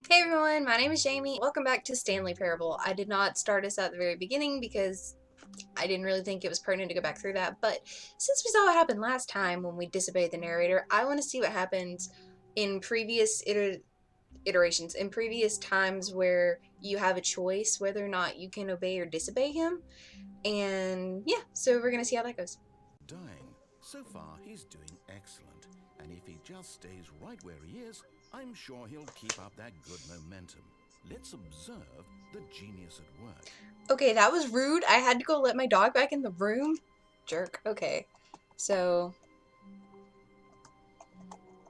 Hey everyone, my name is Jamie. Welcome back to Stanley Parable. I did not start us at the very beginning because I didn't really think it was pertinent to go back through that, but since we saw what happened last time when we disobeyed the narrator, I want to see what happens in previous iterations, in previous times where you have a choice whether or not you can obey or disobey him. And yeah, so we're going to see how that goes. Dying. So far, he's doing excellent. And if he just stays right where he is, I'm sure he'll keep up that good momentum. Let's observe the genius at work. Okay, that was rude. I had to go let my dog back in the room. Jerk. Okay. So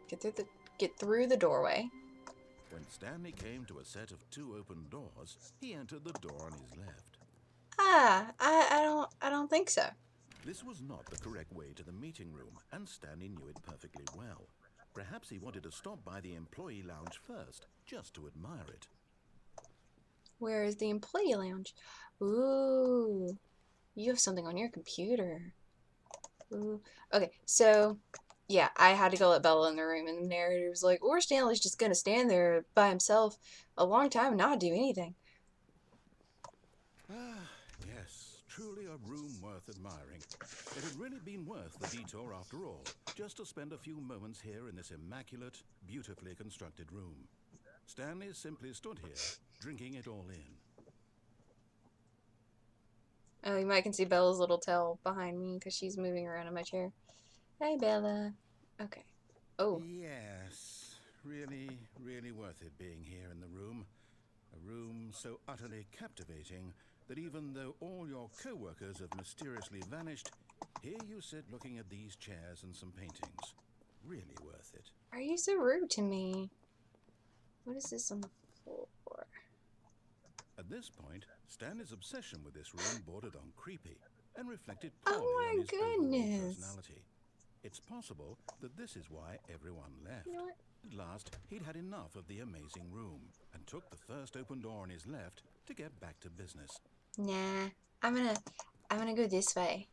get through the doorway. When Stanley came to a set of two open doors, he entered the door on his left. I don't think so. This was not the correct way to the meeting room, and Stanley knew it perfectly well. Perhaps he wanted to stop by the employee lounge first, just to admire it. Where is the employee lounge? Ooh, you have something on your computer. Ooh. Okay, so yeah, I had to go let Bella in the room, and the narrator was like, or Stanley's just gonna stand there by himself a long time and not do anything. Ah, yes, truly a room worth admiring. It had really been worth the detour after all, just to spend a few moments here in this immaculate, beautifully constructed room. Stanley simply stood here, drinking it all in. Oh, you might can see Bella's little tail behind me because she's moving around in my chair. Hey, Bella. Okay. Oh. Yes, really worth it being here in the room. A room so utterly captivating that even though all your co-workers have mysteriously vanished, here you sit looking at these chairs and some paintings. Really worth it. Are you so rude to me? What is this on the floor? At this point, Stanley's obsession with this room bordered on creepy and reflected poorly Oh on my his overall goodness. personality. It's possible that this is why everyone left. You know what? At last, he'd had enough of the amazing room and took the first open door on his left to get back to business. Nah, I'm gonna go this way.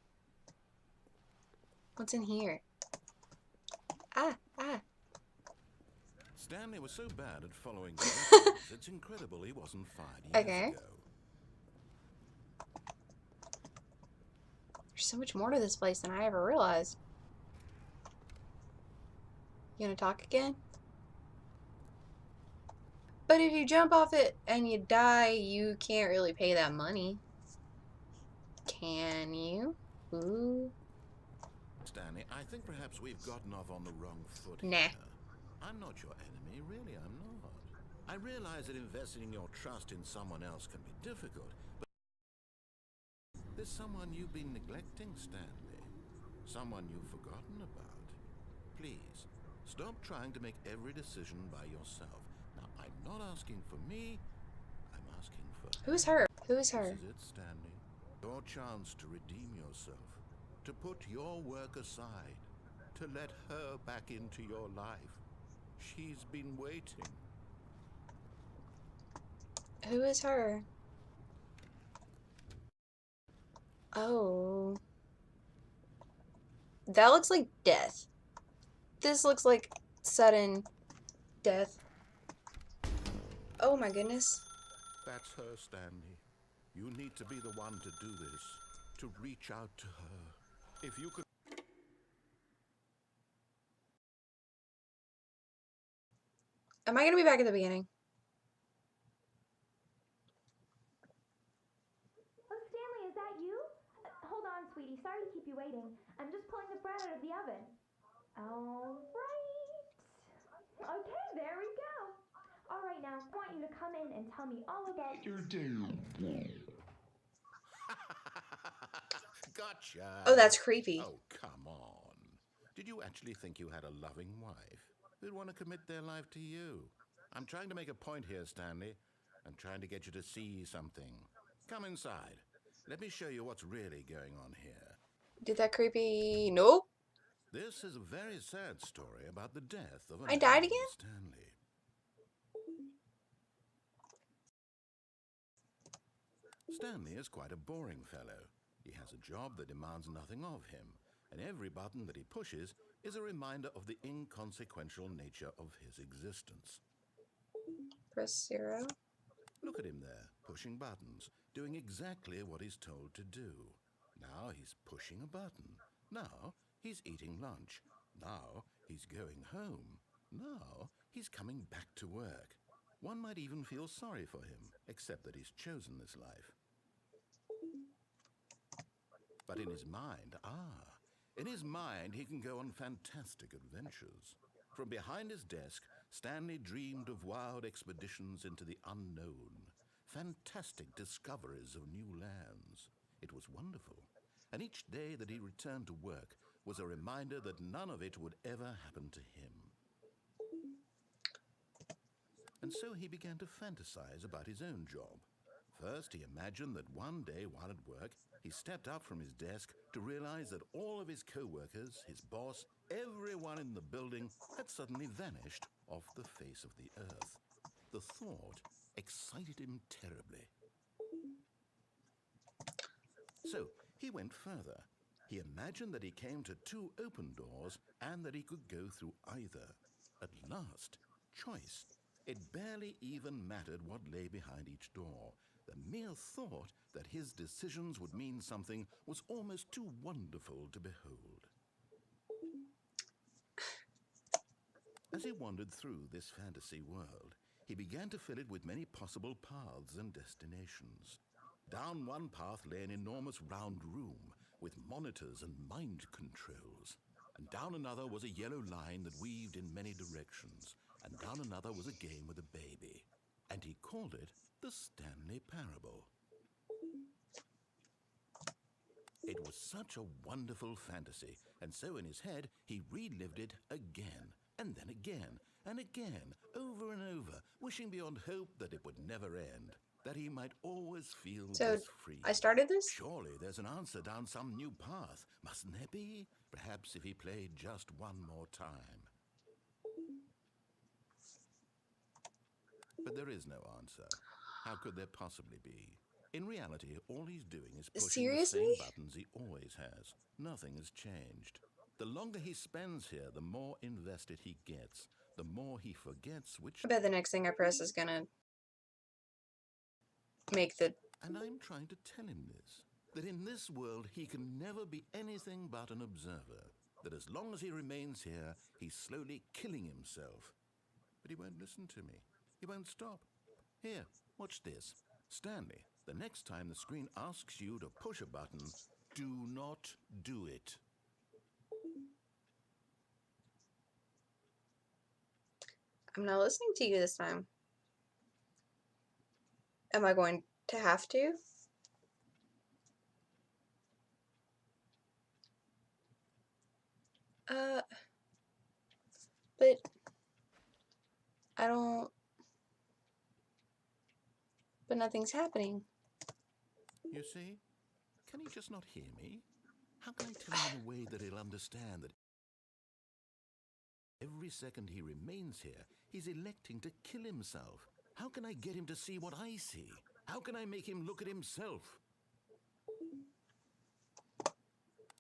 What's in here? Ah. Stanley was so bad at following directions, it's incredible he wasn't fired years Okay. ago. There's so much more to this place than I ever realized. You gonna talk again? But if you jump off it and you die, you can't really pay that money. Can you? Ooh. Stanley, I think perhaps we've gotten off on the wrong foot Nah. here. I'm not your enemy, really, I'm not. I realize that investing your trust in someone else can be difficult, but there's someone you've been neglecting, Stanley. Someone you've forgotten about. Please, stop trying to make every decision by yourself. Now, I'm not asking for me, I'm asking for Who's her? Who is her? This is it, Stanley. Your chance to redeem yourself, to put your work aside, to let her back into your life. She's been waiting. Who is her? Oh. That looks like death. This looks like sudden death. Oh my goodness. That's her, Stanley. You need to be the one to do this, to reach out to her. If you could... Am I gonna be back at the beginning? Oh, Stanley, is that you? Hold on, sweetie. Sorry to keep you waiting. I'm just pulling the bread out of the oven. All right. Okay, there we go. All right, now, I want you to come in and tell me all about your day. Gotcha! Oh, that's creepy. Oh, come on. Did you actually think you had a loving wife who'd want to commit their life to you? I'm trying to make a point here, Stanley. I'm trying to get you to see something. Come inside. Let me show you what's really going on here. Did that creepy... Nope. This is a very sad story about the death of a I died man again? named Stanley. Stanley is quite a boring fellow. He has a job that demands nothing of him, and every button that he pushes is a reminder of the inconsequential nature of his existence. Press 0. Look at him there, pushing buttons, doing exactly what he's told to do. Now he's pushing a button. Now he's eating lunch. Now he's going home. Now he's coming back to work. One might even feel sorry for him, except that he's chosen this life. But in his mind, he can go on fantastic adventures. From behind his desk, Stanley dreamed of wild expeditions into the unknown, fantastic discoveries of new lands. It was wonderful, and each day that he returned to work was a reminder that none of it would ever happen to him. And so he began to fantasize about his own job. First, he imagined that one day while at work, he stepped up from his desk to realize that all of his co-workers, his boss, everyone in the building had suddenly vanished off the face of the earth. The thought excited him terribly. So he went further. He imagined that he came to 2 open doors and that he could go through either. At last, choice. It barely even mattered what lay behind each door. The mere thought that his decisions would mean something was almost too wonderful to behold. As he wandered through this fantasy world, he began to fill it with many possible paths and destinations. Down one path lay an enormous round room with monitors and mind controls. And down another was a yellow line that weaved in many directions. And down another was a game with a baby. And he called it the Stanley Parable. It was such a wonderful fantasy, and so in his head he relived it again, and then again, and again, over and over, wishing beyond hope that it would never end, that he might always feel this free. I started this? Surely there's an answer down some new path, mustn't there be? Perhaps if he played just one more time. But there is no answer. How could there possibly be? In reality, all he's doing is pushing the same buttons he always has. Nothing has changed. The longer he spends here, the more invested he gets. The more he forgets which... I bet the next thing I press is gonna make the... And I'm trying to tell him this. That in this world, he can never be anything but an observer. That as long as he remains here, he's slowly killing himself. But he won't listen to me. He won't stop. Here, watch this. Stanley, the next time the screen asks you to push a button, do not do it. I'm not listening to you this time. Am I going to have to? But I don't... But nothing's happening. You see? Can he just not hear me? How can I tell him in a way that he'll understand that every second he remains here, he's electing to kill himself? How can I get him to see what I see? How can I make him look at himself?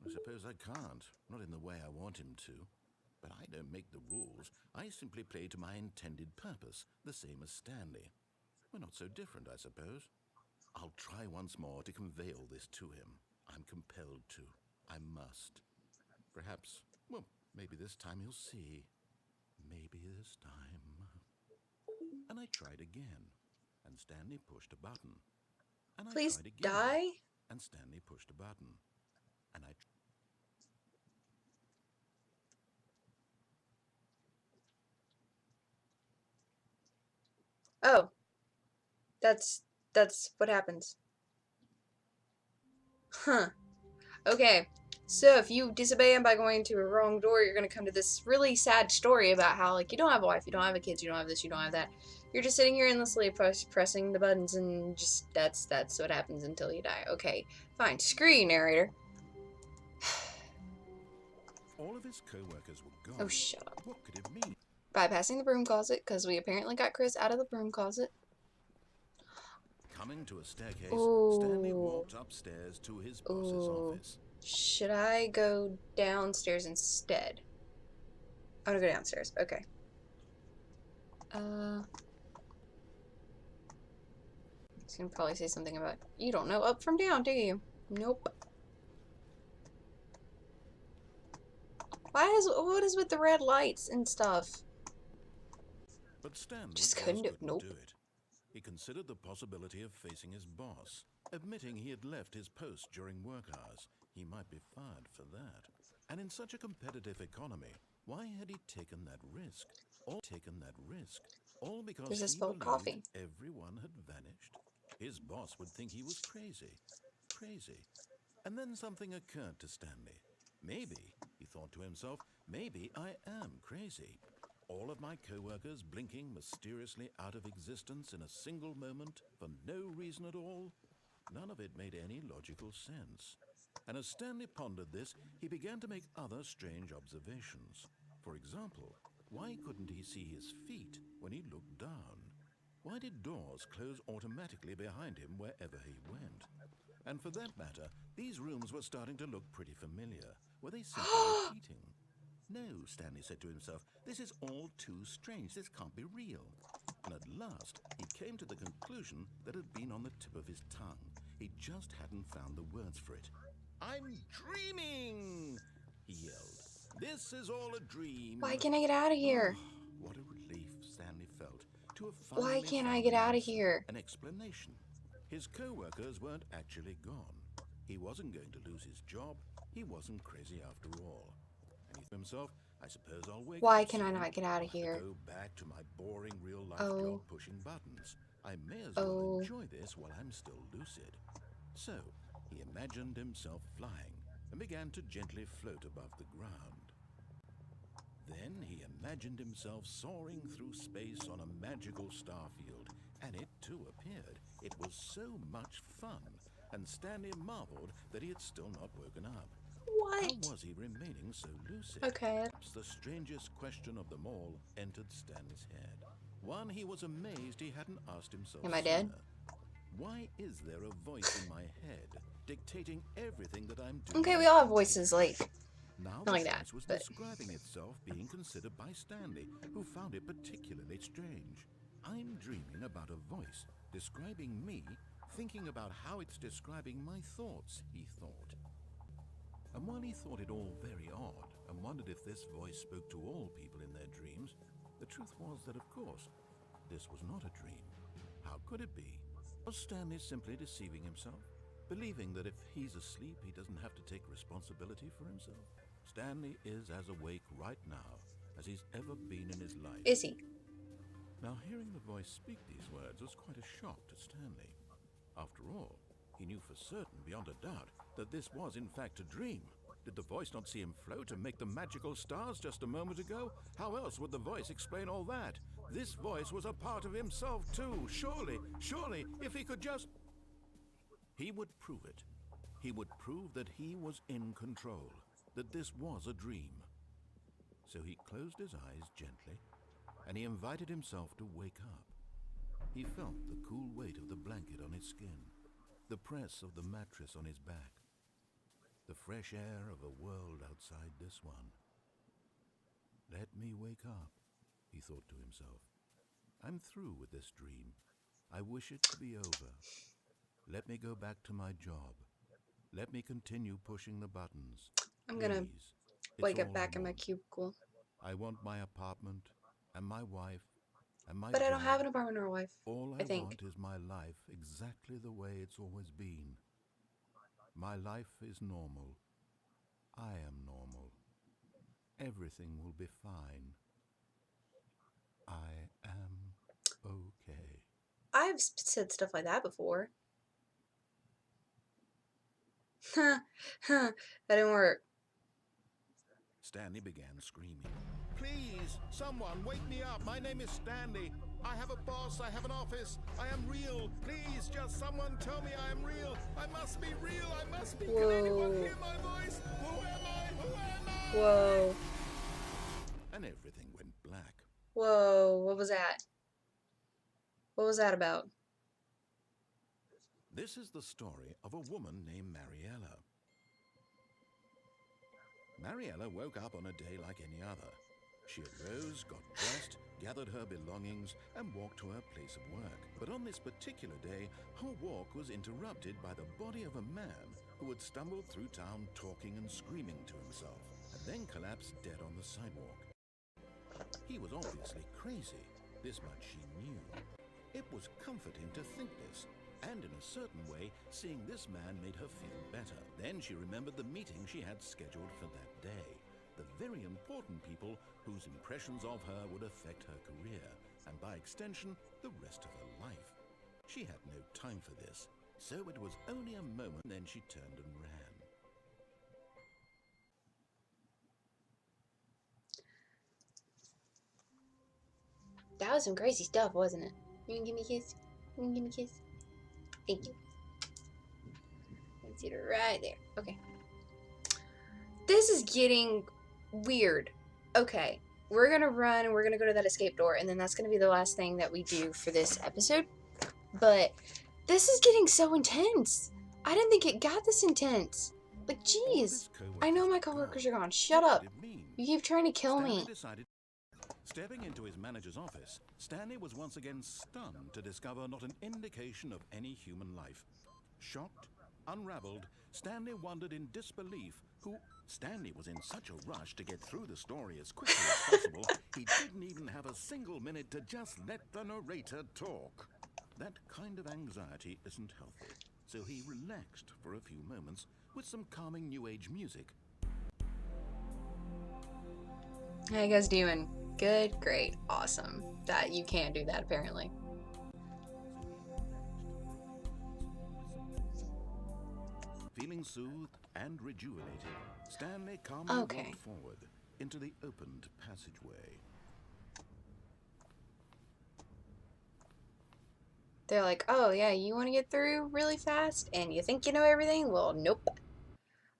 I suppose I can't, not in the way I want him to. But I don't make the rules. I simply play to my intended purpose, the same as Stanley. We're not so different, I suppose. I'll try once more to convey all this to him. I'm compelled to. I must. Perhaps, well, maybe this time he'll see. Maybe this time. And I tried again. And Stanley pushed a button. And I Please tried again. die? And Stanley pushed a button. And I... Oh. That's what happens. Huh. Okay. So if you disobey him by going to a wrong door, you're going to come to this really sad story about how, like, you don't have a wife, you don't have a kids, you don't have this, you don't have that. You're just sitting here endlessly pressing the buttons, and just, that's what happens until you die. Okay, fine. Screw you, narrator. All of his co-workers were gone. Oh, shut up. What could it mean? Bypassing the broom closet, because we apparently got Chris out of the broom closet. Coming to a staircase, Ooh. Stanley walked upstairs to his boss's office. Should I go downstairs instead? I'm gonna go downstairs. Okay. He's gonna probably say something about, you don't know up from down, do you? Nope. What is with the red lights and stuff? But Stanley Just couldn't do it. couldn't Nope. do it. He considered the possibility of facing his boss, admitting he had left his post during work hours. He might be fired for that. And in such a competitive economy, why had he taken that risk? All because There's a he spilled believed coffee. everyone had vanished. His boss would think he was crazy. Crazy. And then something occurred to Stanley. Maybe, he thought to himself, maybe I am crazy. All of my co-workers blinking mysteriously out of existence in a single moment for no reason at all. None of it made any logical sense. And as Stanley pondered this, he began to make other strange observations. For example, why couldn't he see his feet when he looked down? Why did doors close automatically behind him wherever he went? And for that matter, these rooms were starting to look pretty familiar. Were they simply repeating? No, Stanley said to himself, this is all too strange. This can't be real. And at last, he came to the conclusion that had been on the tip of his tongue. He just hadn't found the words for it. I'm dreaming, he yelled. This is all a dream. Why can't I get out of here? Oh, what a relief Stanley felt to have Why finally can't I found get an out of answer, here? an explanation. His co-workers weren't actually gone. He wasn't going to lose his job. He wasn't crazy after all. And he thought to himself, I suppose I'll wake Why up can I soon. not get out of I'll have here? to go back to my boring real-life Oh. job pushing buttons. I may as well enjoy this while I'm still lucid. So, he imagined himself flying and began to gently float above the ground. Then he imagined himself soaring through space on a magical starfield, and it too appeared. It was so much fun, and Stanley marveled that he had still not woken up. What? How was he remaining so lucid? Okay. Perhaps the strangest question of them all entered Stanley's head. One he was amazed he hadn't asked himself Am I dead? sooner. Why is there a voice in my head dictating everything that I'm doing? Okay, we all have voices, like, Now not the like that, voice was but describing itself being considered by Stanley, who found it particularly strange. I'm dreaming about a voice describing me, thinking about how it's describing my thoughts, he thought. And while he thought it all very odd and wondered if this voice spoke to all people in their dreams, the truth was that, of course, this was not a dream. How could it be? Was Stanley simply deceiving himself, believing that if he's asleep, he doesn't have to take responsibility for himself? Stanley is as awake right now as he's ever been in his life. is he? Now, hearing the voice speak these words was quite a shock to Stanley. After all, he knew for certain, beyond a doubt, that this was in fact a dream. Did the voice not see him float and make the magical stars just a moment ago? How else would the voice explain all that? This voice was a part of himself too. Surely, if he could just... He would prove it. He would prove that he was in control, that this was a dream. So he closed his eyes gently, and he invited himself to wake up. He felt the cool weight of the blanket on his skin, the press of the mattress on his back, the fresh air of a world outside this one. Let me wake up, he thought to himself. I'm through with this dream. I wish it to be over. Let me go back to my job. Let me continue pushing the buttons. I'm gonna Please. It's wake up all back I in my want. cubicle. I want my apartment and my wife and my But I don't job. have an apartment or a wife. All I I think. want is my life exactly the way it's always been. My life is normal. I am normal. Everything will be fine. I am okay. I've said stuff like that before. Huh, that didn't work. Stanley began screaming. Please, someone, wake me up. My name is Stanley. I have a boss. I have an office. I am real. Please, just someone tell me I am real. I must be real. I must be. Whoa. Can anyone hear my voice? Who am I? Who am I? Whoa. And everything went black. Whoa. What was that? What was that about? This is the story of a woman named Mariella. Mariella woke up on a day like any other. She arose, got dressed, gathered her belongings, and walked to her place of work. But on this particular day, her walk was interrupted by the body of a man who had stumbled through town talking and screaming to himself, and then collapsed dead on the sidewalk. He was obviously crazy. This much she knew. It was comforting to think this, and in a certain way, seeing this man made her feel better. Then she remembered the meeting she had scheduled for that day. The very important people whose impressions of her would affect her career, and by extension, the rest of her life. She had no time for this, so it was only a moment, then she turned and ran. That was some crazy stuff, wasn't it? You can give me a kiss? You can give me a kiss? Thank you. Let's get it right there. Okay. This is getting weird. Okay. We're gonna run and we're gonna go to that escape door, and then that's gonna be the last thing that we do for this episode. But this is getting so intense. I didn't think it got this intense. Like, jeez. I know my coworkers are gone. Shut up. You keep trying to kill me. Stepping into his manager's office, Stanley was once again stunned to discover not an indication of any human life. Shocked, unraveled, Stanley wondered in disbelief who... Stanley was in such a rush to get through the story as quickly as possible, he didn't even have a single minute to just let the narrator talk. That kind of anxiety isn't healthy, so he relaxed for a few moments with some calming New Age music. How you guys doing? Good, great, awesome. That you can't do that apparently. Feeling soothed and rejuvenated, Stanley calmly walked forward into the opened passageway. They're like, oh yeah, you want to get through really fast and you think you know everything? Well, nope.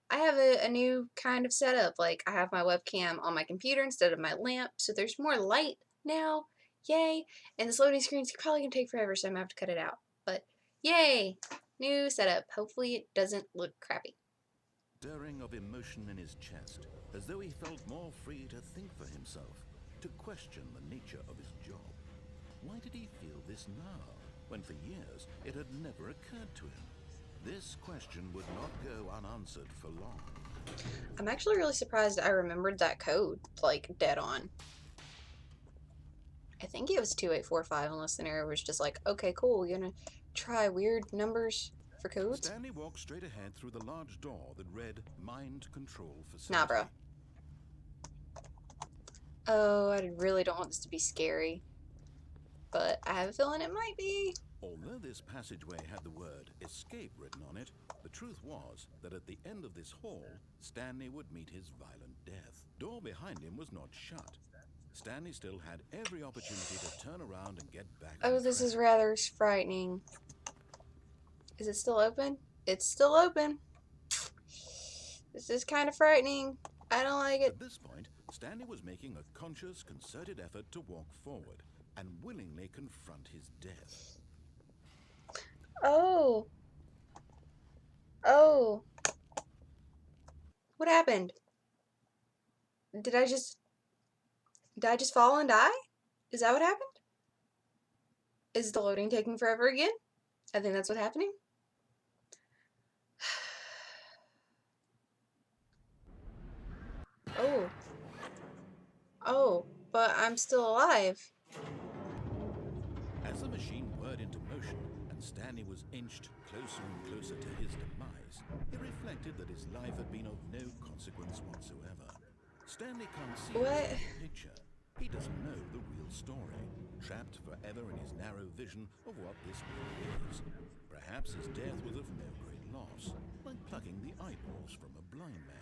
I have a new kind of setup. Like, I have my webcam on my computer instead of my lamp, so there's more light now. Yay. And this loading screen's probably going to take forever, so I'm going to have to cut it out. But, yay. New setup. Hopefully it doesn't look crappy. Stirring of emotion in his chest, as though he felt more free to think for himself, to question the nature of his job. Why did he feel this now, when for years it had never occurred to him? This question would not go unanswered for long. I'm actually really surprised I remembered that code, like, dead on. I think it was 2845, unless the narrator was just like, okay, cool, you're gonna try weird numbers for codes? Stanley walked straight ahead through the large door that read Mind Control Facility. Nah, bro. Oh, I really don't want this to be scary. But I have a feeling it might be. Although this passageway had the word escape written on it, the truth was that at the end of this hall, Stanley would meet his violent death. Door behind him was not shut. Stanley still had every opportunity to turn around and get back. Oh, this is rather frightening. Is it still open? It's still open. This is kind of frightening. I don't like it. At this point, Stanley was making a conscious, concerted effort to walk forward and willingly confront his death. Oh. Oh. What happened? Did I just fall and die? Is that what happened? Is the loading taking forever again? I think that's what's happening. Oh. Oh, but I'm still alive. As the machine whirred into motion and Stanley was inched closer and closer to his demise, he reflected that his life had been of no consequence whatsoever. Stanley can't see the picture. He doesn't know the real story, trapped forever in his narrow vision of what this world is. Perhaps his death was of no great loss, like plucking the eyeballs from a blind man.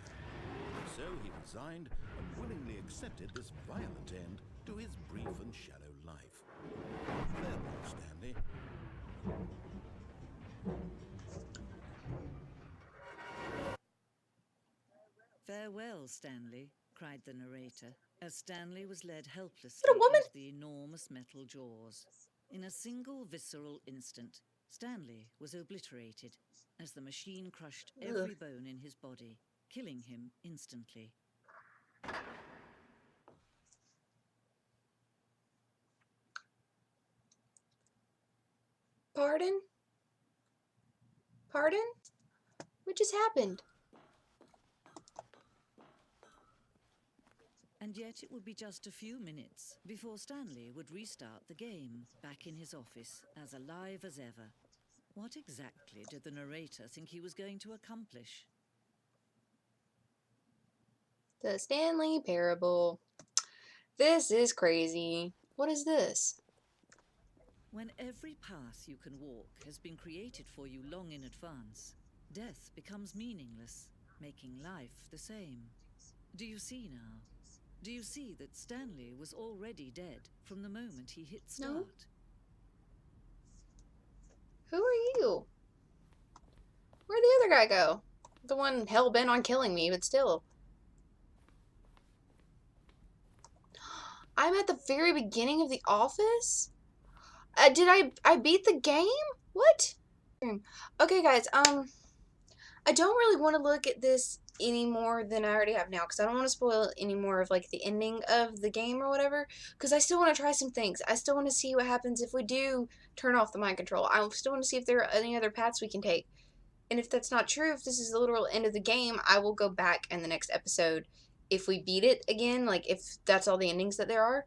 So he resigned and willingly accepted this violent end to his brief and shallow life. Farewell, Stanley. Farewell, Stanley, cried the narrator, as Stanley was led helplessly into the enormous metal jaws. In a single visceral instant, Stanley was obliterated as the machine crushed every bone in his body, killing him instantly. Pardon? What just happened? And yet it would be just a few minutes before Stanley would restart the game, back in his office, as alive as ever. What exactly did the narrator think he was going to accomplish? The Stanley Parable. This is crazy. What is this? When every path you can walk has been created for you long in advance, death becomes meaningless, making life the same. Do you see now? Do you see that Stanley was already dead from the moment he hit start? No. Who are you? Where'd the other guy go? The one hell-bent on killing me, but still. I'm at the very beginning of the office? Did I beat the game? What? Okay, guys, I don't really want to look at this any more than I already have now, because I don't want to spoil any more of, like, the ending of the game or whatever, because I still want to try some things. I still want to see what happens if we do turn off the mind control. I still want to see if there are any other paths we can take. And if that's not true, if this is the literal end of the game, I will go back in the next episode if we beat it again, like, if that's all the endings that there are,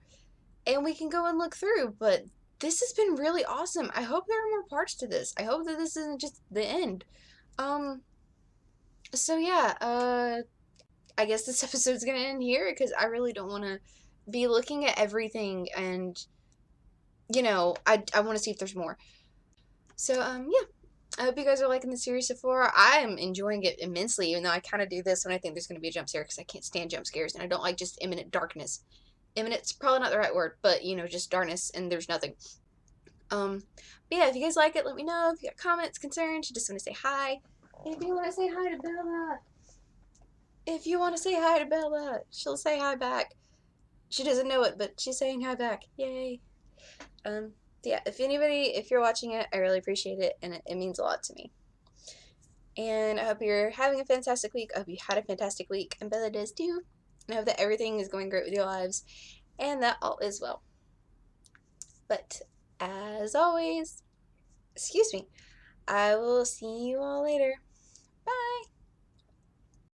and we can go and look through. But this has been really awesome. I hope there are more parts to this. I hope that this isn't just the end. So yeah, I guess this episode's gonna end here, because I really don't want to be looking at everything, and, you know, I want to see if there's more. So, yeah. I hope you guys are liking the series so far. I am enjoying it immensely, even though I kind of do this when I think there's going to be a jump scare, because I can't stand jump scares, and I don't like just imminent darkness. Imminent's probably not the right word, but, you know, just darkness, and there's nothing. But yeah, if you guys like it, let me know. If you got comments, concerns, you just want to say hi. If you want to say hi to Bella. If you want to say hi to Bella, she'll say hi back. She doesn't know it, but she's saying hi back. Yay. Yeah, if you're watching it, I really appreciate it, and it means a lot to me. And I hope you're having a fantastic week. I hope you had a fantastic week, and Bella does too. And I hope that everything is going great with your lives, and that all is well. But, as always, excuse me, I will see you all later. Bye!